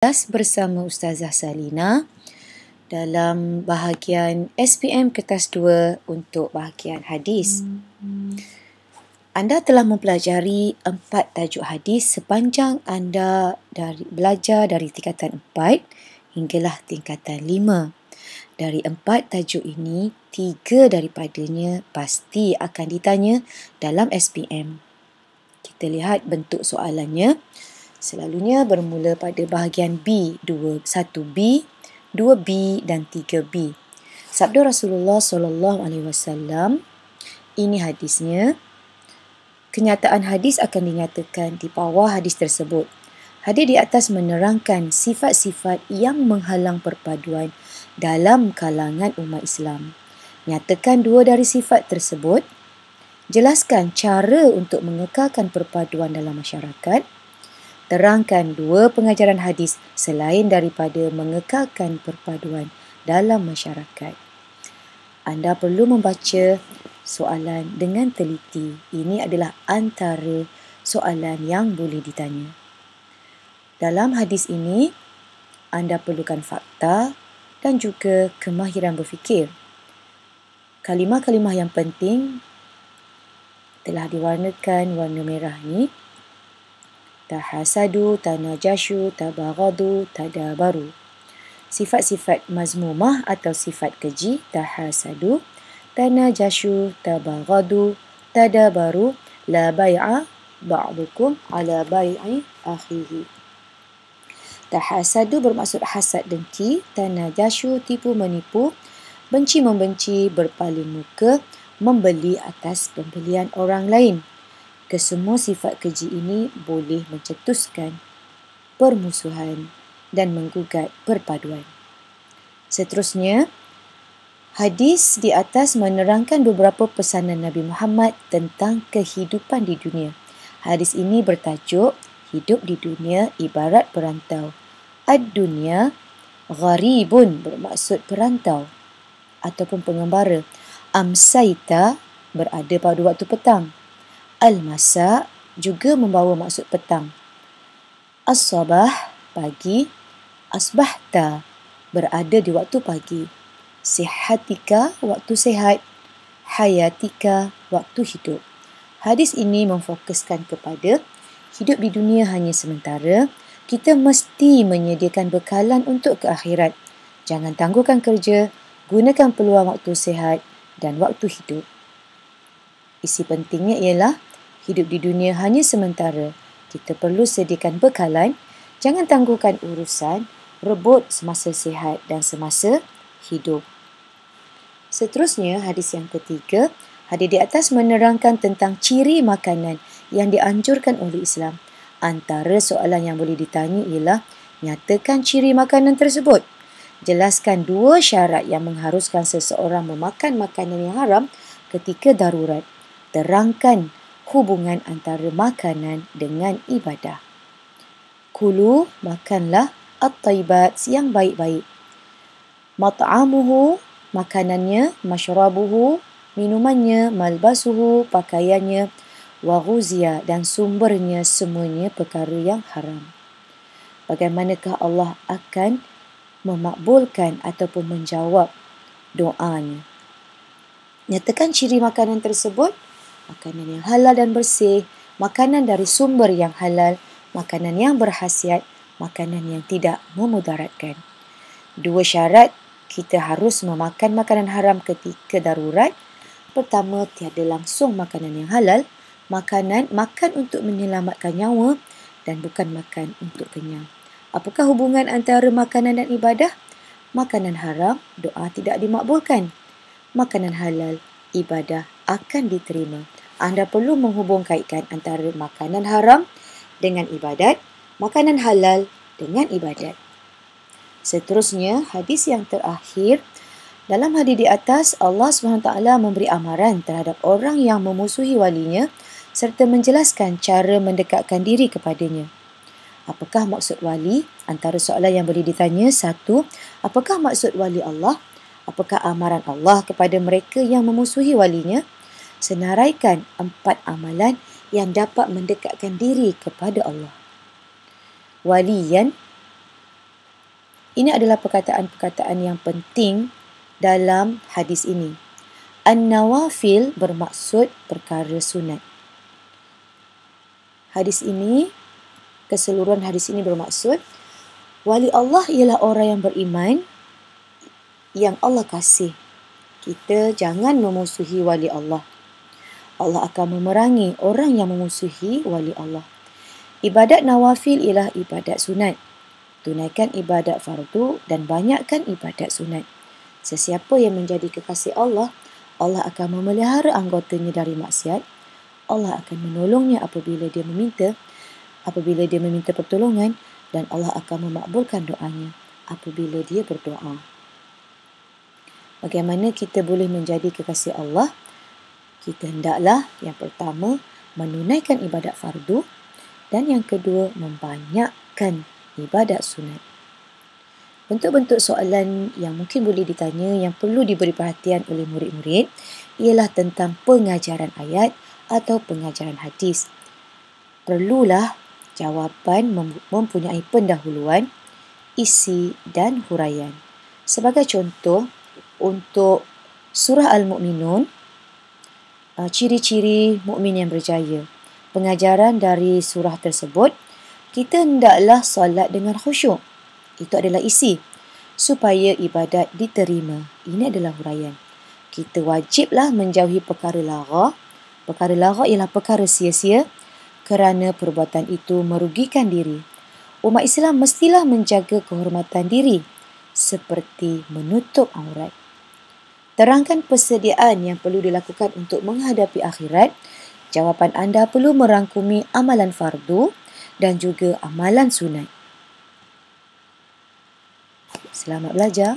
Bersama Ustazah Salina dalam bahagian SPM Kertas 2 untuk bahagian hadis. Anda telah mempelajari 4 tajuk hadis sepanjang anda belajar dari tingkatan 4 hinggalah tingkatan 5. Dari 4 tajuk ini, 3 daripadanya pasti akan ditanya dalam SPM. Kita lihat bentuk soalannya. Selalunya bermula pada bahagian B, 1B, 2B dan 3B. Sabda Rasulullah SAW, ini hadisnya. Kenyataan hadis akan dinyatakan di bawah hadis tersebut. Hadis di atas menerangkan sifat-sifat yang menghalang perpaduan dalam kalangan umat Islam. Nyatakan 2 dari sifat tersebut. Jelaskan cara untuk mengekalkan perpaduan dalam masyarakat. Terangkan 2 pengajaran hadis selain daripada mengekalkan perpaduan dalam masyarakat. Anda perlu membaca soalan dengan teliti. Ini adalah antara soalan yang boleh ditanya. Dalam hadis ini, anda perlukan fakta dan juga kemahiran berfikir. Kalimah-kalimah yang penting telah diwarnakan warna merah ni. Tahasadu, tanajashu, tabaghadu, tadabaru. Sifat-sifat mazmumah atau sifat keji, tahasadu, tanajashu, tabaghadu, tadabaru, la bai'a ba'dukum ala bai'i akhihi. Tahasadu bermaksud hasad dengki, tanajashu tipu menipu, benci membenci, berpaling muka, membeli atas pembelian orang lain. Kesemua sifat keji ini boleh mencetuskan permusuhan dan menggugat perpaduan. Seterusnya, hadis di atas menerangkan beberapa pesanan Nabi Muhammad tentang kehidupan di dunia. Hadis ini bertajuk hidup di dunia ibarat perantau. Ad-dunya gharibun bermaksud perantau ataupun pengembara. Amsaita berada pada waktu petang. Al-masa juga membawa maksud petang. As-sabah pagi. Asbahta berada di waktu pagi. Sihatika waktu sehat. Hayatika waktu hidup. Hadis ini memfokuskan kepada hidup di dunia hanya sementara. Kita mesti menyediakan bekalan untuk ke akhirat. Jangan tangguhkan kerja. Gunakan peluang waktu sehat dan waktu hidup. Isi pentingnya ialah hidup di dunia hanya sementara. Kita perlu sediakan bekalan. Jangan tangguhkan urusan. Rebut semasa sihat dan semasa hidup. Seterusnya, hadis yang ketiga. Hadis di atas menerangkan tentang ciri makanan yang dianjurkan oleh Islam. Antara soalan yang boleh ditanya ialah, nyatakan ciri makanan tersebut. Jelaskan 2 syarat yang mengharuskan seseorang memakan makanan yang haram ketika darurat. Terangkan hubungan antara makanan dengan ibadah. Kulu, makanlah, at-tayyibat, yang baik-baik. Mat'amuhu, makanannya, masyrabuhu, minumannya, malbasuhu, pakaiannya, wa ghuziyah, dan sumbernya semuanya perkara yang haram. Bagaimanakah Allah akan memakbulkan ataupun menjawab doanya? Nyatakan ciri makanan tersebut. Makanan yang halal dan bersih, makanan dari sumber yang halal, makanan yang berkhasiat, makanan yang tidak memudaratkan. 2 syarat kita harus memakan makanan haram ketika darurat. Pertama, tiada langsung makanan yang halal. Makan untuk menyelamatkan nyawa dan bukan makan untuk kenyang. Apakah hubungan antara makanan dan ibadah? Makanan haram, doa tidak dimakbulkan. Makanan halal, ibadah akan diterima. Anda perlu menghubungkaitkan antara makanan haram dengan ibadat, makanan halal dengan ibadat. Seterusnya, hadis yang terakhir. Dalam hadis di atas, Allah SWT memberi amaran terhadap orang yang memusuhi walinya serta menjelaskan cara mendekatkan diri kepadanya. Apakah maksud wali? Antara soalan yang boleh ditanya. 1. Apakah maksud wali Allah? Apakah amaran Allah kepada mereka yang memusuhi walinya? Senaraikan 4 amalan yang dapat mendekatkan diri kepada Allah. Waliyan, Ini adalah perkataan-perkataan yang penting dalam hadis ini. An-nawafil bermaksud perkara sunat. Keseluruhan hadis ini bermaksud wali Allah ialah orang yang beriman yang Allah kasih. Kita jangan memusuhi wali Allah. Allah akan memerangi orang yang memusuhi wali Allah. Ibadat nawafil ialah ibadat sunat. Tunaikan ibadat fardu dan banyakkan ibadat sunat. Sesiapa yang menjadi kekasih Allah, Allah akan memelihara anggotanya dari maksiat. Allah akan menolongnya apabila dia meminta pertolongan, dan Allah akan memakbulkan doanya apabila dia berdoa. Bagaimana kita boleh menjadi kekasih Allah? Kita hendaklah yang pertama menunaikan ibadat fardu dan yang kedua membanyakkan ibadat sunat. Bentuk-bentuk soalan yang mungkin boleh ditanya yang perlu diberi perhatian oleh murid-murid ialah tentang pengajaran ayat atau pengajaran hadis. Perlulah jawapan mempunyai pendahuluan, isi dan huraian. Sebagai contoh, untuk surah Al-Mu'minun, ciri-ciri mukmin yang berjaya. Pengajaran dari surah tersebut, kita hendaklah solat dengan khusyuk. Itu adalah isi. Supaya ibadat diterima. Ini adalah huraian. Kita wajiblah menjauhi perkara lara. Perkara lara ialah perkara sia-sia kerana perbuatan itu merugikan diri. Umat Islam mestilah menjaga kehormatan diri seperti menutup aurat. Terangkan persediaan yang perlu dilakukan untuk menghadapi akhirat. Jawapan anda perlu merangkumi amalan fardu dan juga amalan sunat. Selamat belajar.